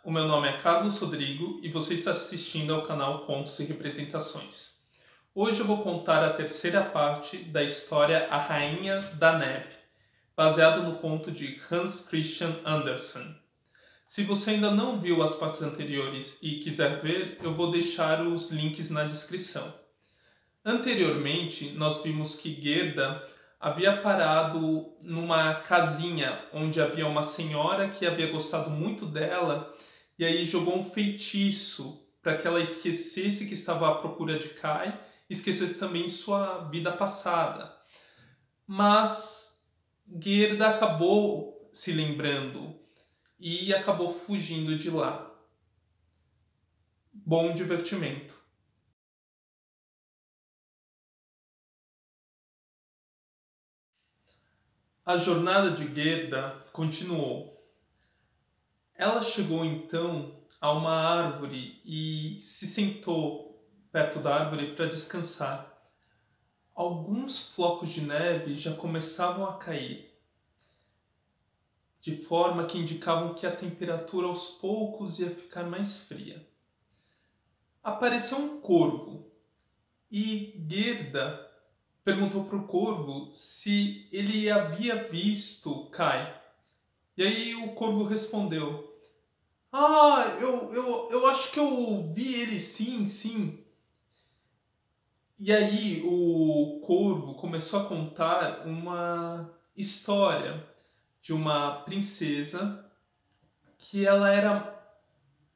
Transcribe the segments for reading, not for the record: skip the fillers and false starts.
o meu nome é Carlos Rodrigo e você está assistindo ao canal Contos e Representações. Hoje eu vou contar a terceira parte da história A Rainha da Neve, baseado no conto de Hans Christian Andersen. Se você ainda não viu as partes anteriores e quiser ver, eu vou deixar os links na descrição. Anteriormente, nós vimos que Gerda havia parado numa casinha onde havia uma senhora que havia gostado muito dela e aí jogou um feitiço para que ela esquecesse que estava à procura de Kai e esquecesse também sua vida passada. Mas Gerda acabou se lembrando e acabou fugindo de lá. Bom divertimento. A jornada de Gerda continuou. Ela chegou então a uma árvore e se sentou perto da árvore para descansar. Alguns flocos de neve já começavam a cair, de forma que indicavam que a temperatura aos poucos ia ficar mais fria. Apareceu um corvo e Gerda perguntou para o corvo se ele havia visto Kai. E aí o corvo respondeu: eu acho que eu vi ele sim, sim. E aí o corvo começou a contar uma história de uma princesa que ela era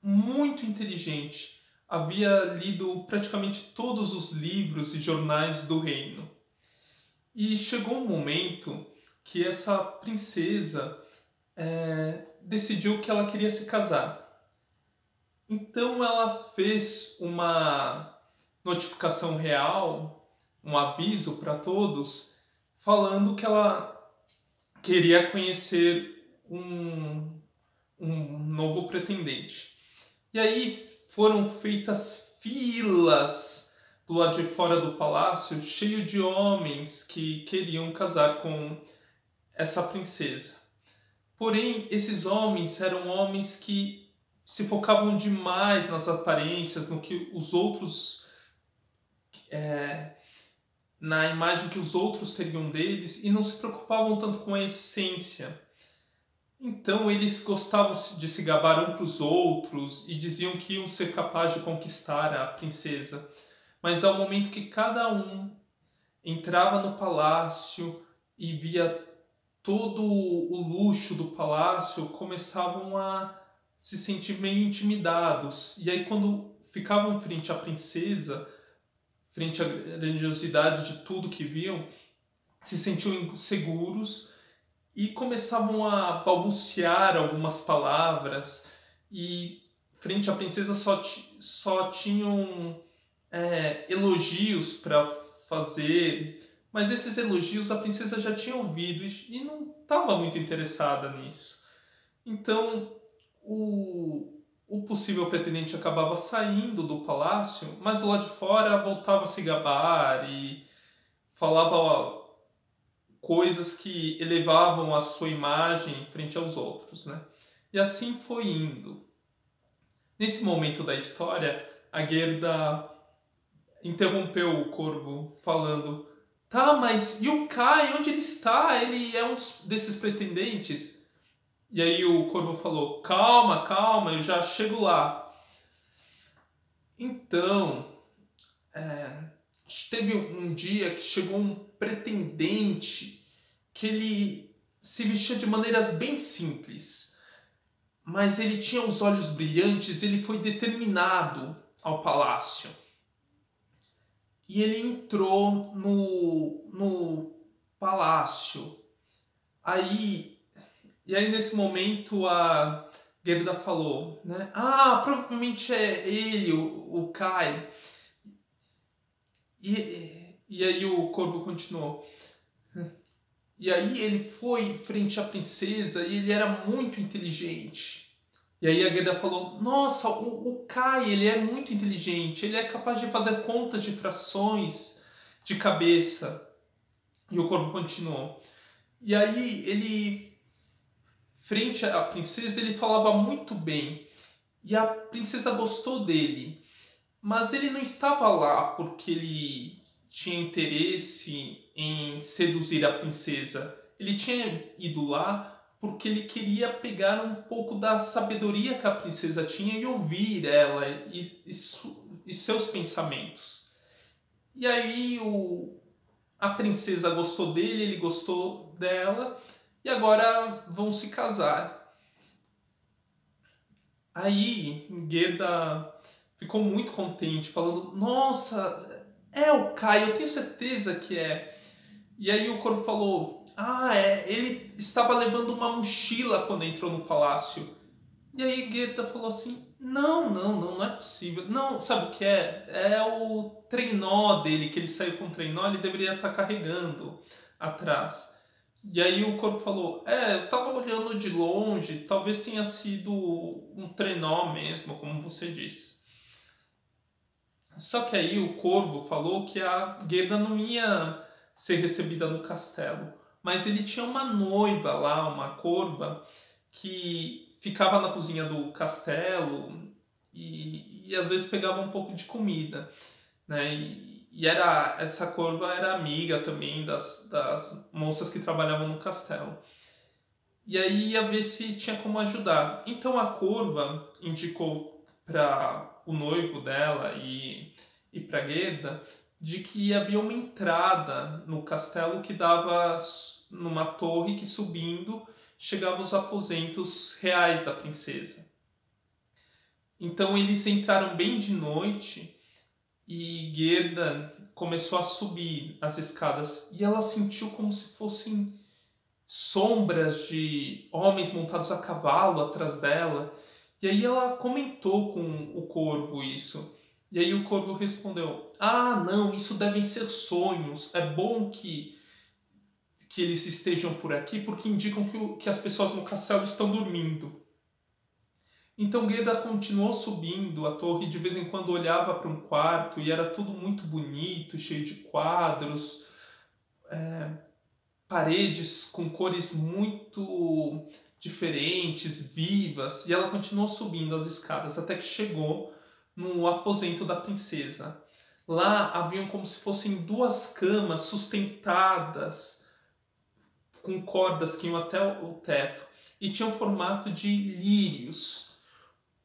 muito inteligente. Havia lido praticamente todos os livros e jornais do reino. E chegou um momento que essa princesa decidiu que ela queria se casar. Então ela fez uma notificação real, um aviso para todos, falando que ela queria conhecer um novo pretendente. E aí foram feitas filas do lado de fora do palácio, cheio de homens que queriam casar com essa princesa. Porém, esses homens eram homens que se focavam demais nas aparências, no que os outros, na imagem que os outros teriam deles, e não se preocupavam tanto com a essência. Então eles gostavam de se gabar um para os outros e diziam que iam ser capazes de conquistar a princesa. Mas ao momento que cada um entrava no palácio e via todo o luxo do palácio, começavam a se sentir meio intimidados. E aí quando ficavam frente à princesa, frente à grandiosidade de tudo que viam, se sentiam inseguros e começavam a balbuciar algumas palavras. E frente à princesa só tinham elogios para fazer, mas esses elogios a princesa já tinha ouvido e não estava muito interessada nisso. Então o possível pretendente acabava saindo do palácio, mas do lado de fora voltava a se gabar e falava coisas que elevavam a sua imagem frente aos outros, né? E assim foi indo. Nesse momento da história, a Gerda interrompeu o corvo falando: "Tá, mas e o Kai? Onde ele está? Ele é um desses pretendentes?" E aí o corvo falou: "Calma, calma, eu já chego lá." Então, teve um dia que chegou um pretendente que ele se vestia de maneiras bem simples, mas ele tinha os olhos brilhantes, ele foi determinado ao palácio. E ele entrou no palácio. E aí nesse momento a Gerda falou, né? "Ah, provavelmente é ele, o Kai." E aí o corvo continuou: "E aí ele foi frente à princesa e ele era muito inteligente." E aí a Gerda falou: "Nossa, o Kai, ele é muito inteligente, ele é capaz de fazer contas de frações de cabeça." E o corvo continuou: "E aí ele, frente à princesa, ele falava muito bem. e a princesa gostou dele. Mas ele não estava lá porque ele tinha interesse em seduzir a princesa. Ele tinha ido lá porque ele queria pegar um pouco da sabedoria que a princesa tinha e ouvir ela e seus pensamentos. E aí a princesa gostou dele, ele gostou dela e agora vão se casar. Aí Gerda ficou muito contente, falando: Nossa, é o Kai, eu tenho certeza que é. E aí o corvo falou: Ah, é, ele estava levando uma mochila quando entrou no palácio. E aí Gerda falou assim: não é possível. Não, sabe o que é? É o trenó dele, que ele saiu com o trenó, ele deveria estar carregando atrás. E aí o corvo falou: eu tava olhando de longe, talvez tenha sido um trenó mesmo, como você disse. Só que aí o corvo falou que a Gerda não ia ser recebida no castelo, mas ele tinha uma noiva lá, uma corva, que ficava na cozinha do castelo e às vezes pegava um pouco de comida, né? E essa corva era amiga também das moças que trabalhavam no castelo. E aí ia ver se tinha como ajudar. Então a corva indicou para o noivo dela e para Gerda de que havia uma entrada no castelo que dava numa torre que, subindo, chegava aos aposentos reais da princesa. Então eles entraram bem de noite e Gerda começou a subir as escadas e ela sentiu como se fossem sombras de homens montados a cavalo atrás dela. E aí ela comentou com o corvo isso. E aí o corvo respondeu: Ah, não, isso devem ser sonhos. É bom que eles estejam por aqui porque indicam que as pessoas no castelo estão dormindo. Então Gerda continuou subindo a torre, de vez em quando olhava para um quarto e era tudo muito bonito, cheio de quadros, paredes com cores muito diferentes, vivas, e ela continuou subindo as escadas até que chegou no aposento da princesa. Lá haviam como se fossem duas camas sustentadas com cordas que iam até o teto e tinham formato de lírios.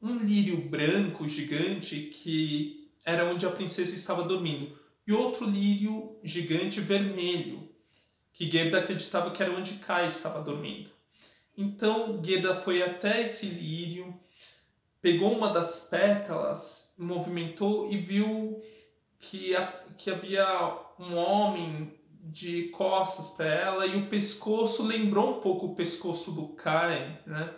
Um lírio branco gigante que era onde a princesa estava dormindo e outro lírio gigante vermelho que Gerda acreditava que era onde Kai estava dormindo. Então Gerda foi até esse lírio, pegou uma das pétalas, movimentou e viu que havia um homem de costas para ela e o pescoço lembrou um pouco o pescoço do Kai, né?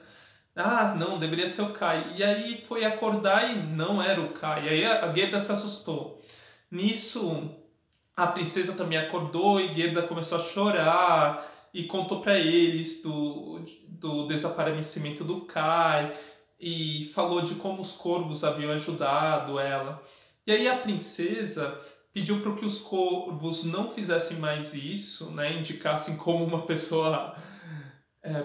Ah, não, deveria ser o Kai. E aí foi acordar e não era o Kai. E aí a Gerda se assustou. Nisso, a princesa também acordou e Gerda começou a chorar e contou para eles do desaparecimento do Kai e falou de como os corvos haviam ajudado ela. E aí a princesa pediu para que os corvos não fizessem mais isso, né, indicassem como uma pessoa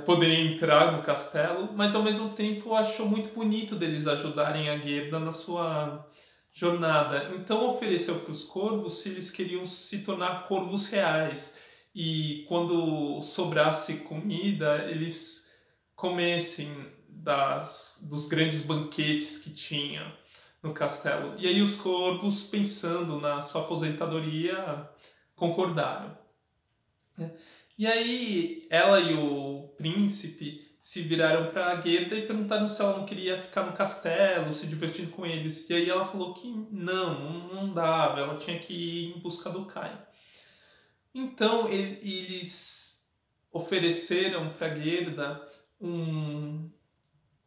poderia entrar no castelo, mas ao mesmo tempo achou muito bonito deles ajudarem a Gerda na sua jornada. Então ofereceu para os corvos se eles queriam se tornar corvos reais e quando sobrasse comida eles comessem dos grandes banquetes que tinha no castelo. E aí os corvos, pensando na sua aposentadoria, concordaram. E aí ela e o príncipe se viraram para Gerda e perguntaram se ela não queria ficar no castelo, se divertindo com eles. E aí ela falou que não dava, ela tinha que ir em busca do Kai. Então eles ofereceram para Gerda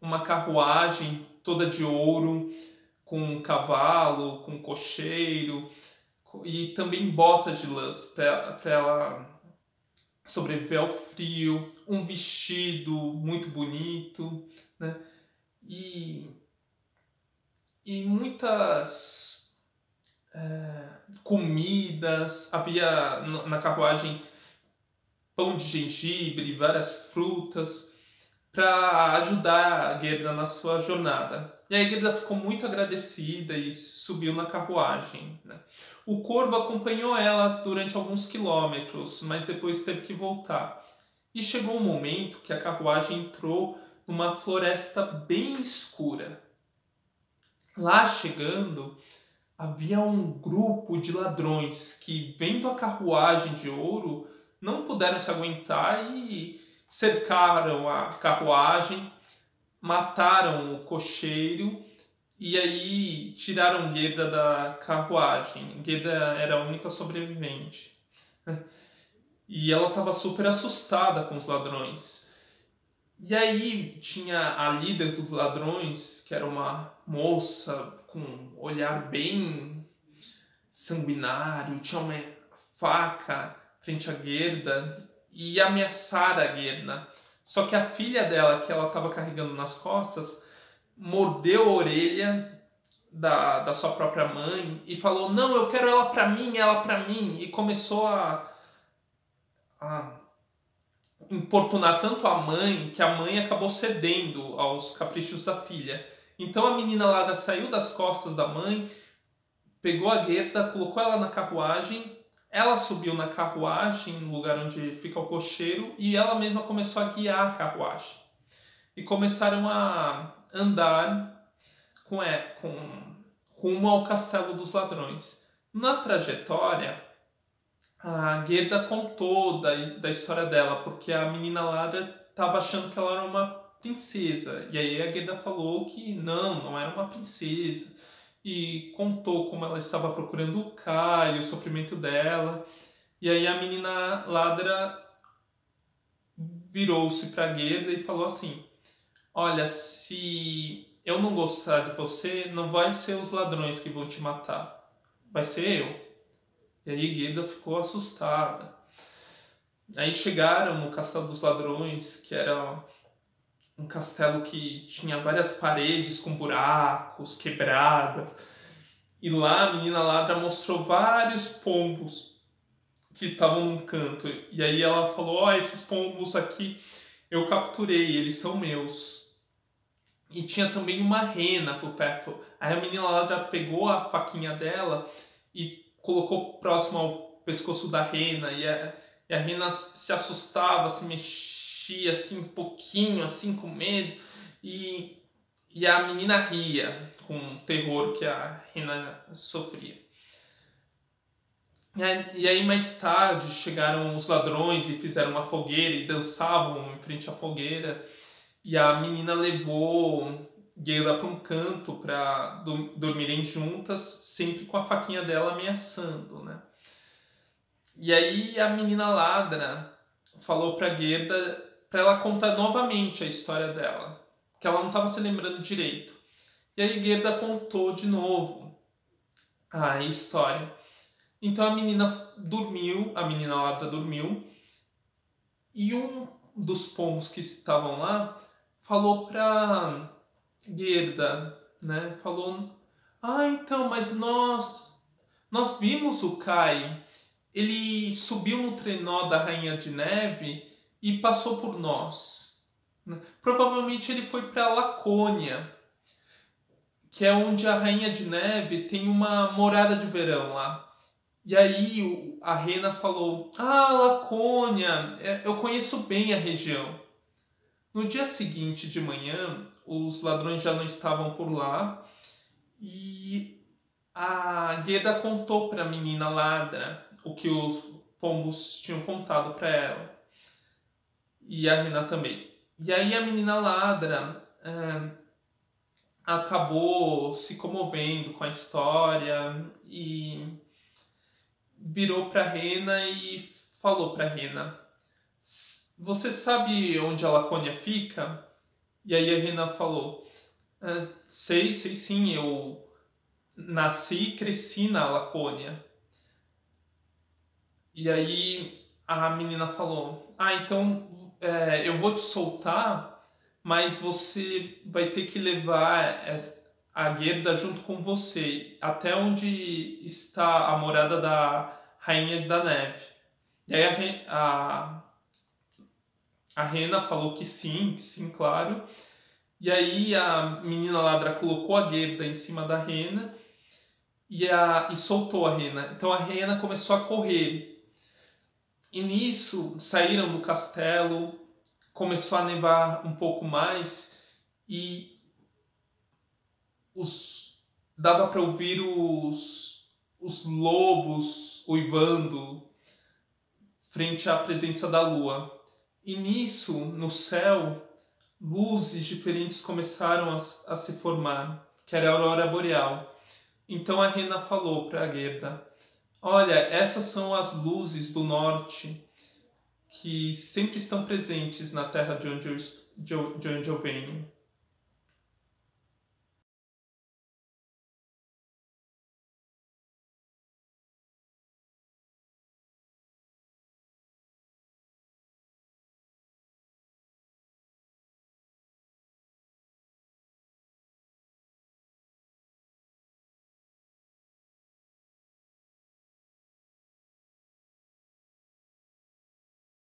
uma carruagem toda de ouro, com um cavalo, com um cocheiro e também botas de lãs para ela sobreviver ao frio, um vestido muito bonito, né? E muitas comidas, havia na carruagem pão de gengibre, várias frutas, para ajudar a Gerda na sua jornada. E aí a Gerda ficou muito agradecida e subiu na carruagem, né? O corvo acompanhou ela durante alguns quilômetros, mas depois teve que voltar. E chegou um momento que a carruagem entrou numa floresta bem escura. Lá chegando, havia um grupo de ladrões que, vendo a carruagem de ouro, não puderam se aguentar e cercaram a carruagem, mataram o cocheiro e aí tiraram Gerda da carruagem. Gerda era a única sobrevivente. E ela estava super assustada com os ladrões. E aí tinha a líder dos ladrões, que era uma moça com um olhar bem sanguinário, tinha uma faca frente à Gerda e ia ameaçar a Gerda. Só que a filha dela, que ela estava carregando nas costas, mordeu a orelha da sua própria mãe e falou: "Não, eu quero ela pra mim", e começou a importunar tanto a mãe que a mãe acabou cedendo aos caprichos da filha. Então a menina ladra saiu das costas da mãe, pegou a Gerda, colocou ela na carruagem, ela subiu na carruagem, no lugar onde fica o cocheiro, e ela mesma começou a guiar a carruagem. E começaram a andar rumo ao castelo dos ladrões. Na trajetória, a Gerda contou da história dela, porque a menina ladra estava achando que ela era uma princesa. E aí a Gerda falou que não era uma princesa. E contou como ela estava procurando o Kai, o sofrimento dela. E aí a menina ladra virou-se para a Gerda e falou assim: "Olha, se eu não gostar de você, não vai ser os ladrões que vão te matar. Vai ser eu." E aí Gerda ficou assustada. Aí chegaram no Castelo dos Ladrões, que era um castelo que tinha várias paredes com buracos, quebradas. E lá a menina ladra mostrou vários pombos que estavam num canto. E aí ela falou: "Ó, esses pombos aqui eu capturei, eles são meus." E tinha também uma rena por perto. Aí a menina ladra pegou a faquinha dela e colocou próximo ao pescoço da rena. E a rena se assustava, se mexia assim um pouquinho, assim com medo. E a menina ria com o terror que a rena sofria. E aí mais tarde chegaram os ladrões e fizeram uma fogueira e dançavam em frente à fogueira. E a menina levou Gerda para um canto para dormirem juntas, sempre com a faquinha dela ameaçando, né? E aí a menina ladra falou para Gerda para ela contar novamente a história dela, que ela não estava se lembrando direito. E aí Gerda contou de novo a história. Então a menina ladra dormiu, e um dos pombos que estavam lá falou pra Gerda, né? Falou: "Ah, então, mas nós vimos o Kai. Ele subiu no trenó da Rainha de Neve e passou por nós. Provavelmente ele foi para Lacônia, que é onde a Rainha de Neve tem uma morada de verão lá." E aí a Rena falou: "Ah, Lacônia, eu conheço bem a região." No dia seguinte de manhã, os ladrões já não estavam por lá e a Gerda contou para a menina ladra o que os pombos tinham contado para ela. E a Rena também. E aí a menina ladra acabou se comovendo com a história e virou para a Rena e falou para a Rena: "Você sabe onde a Lacônia fica?" E aí a Rena falou: Sei sim, eu nasci e cresci na Lacônia." E aí a menina falou: "Ah, então eu vou te soltar, mas você vai ter que levar a Gerda junto com você até onde está a morada da Rainha da Neve." E aí A rena falou que sim, claro. E aí a menina ladra colocou a Gerda em cima da rena e soltou a rena. Então a rena começou a correr. E nisso saíram do castelo, começou a nevar um pouco mais e dava para ouvir os lobos uivando frente à presença da lua. E nisso, no céu, luzes diferentes começaram a se formar, que era a aurora boreal. Então a rena falou para a Gerda: olha, essas são as luzes do norte que sempre estão presentes na terra de onde eu venho.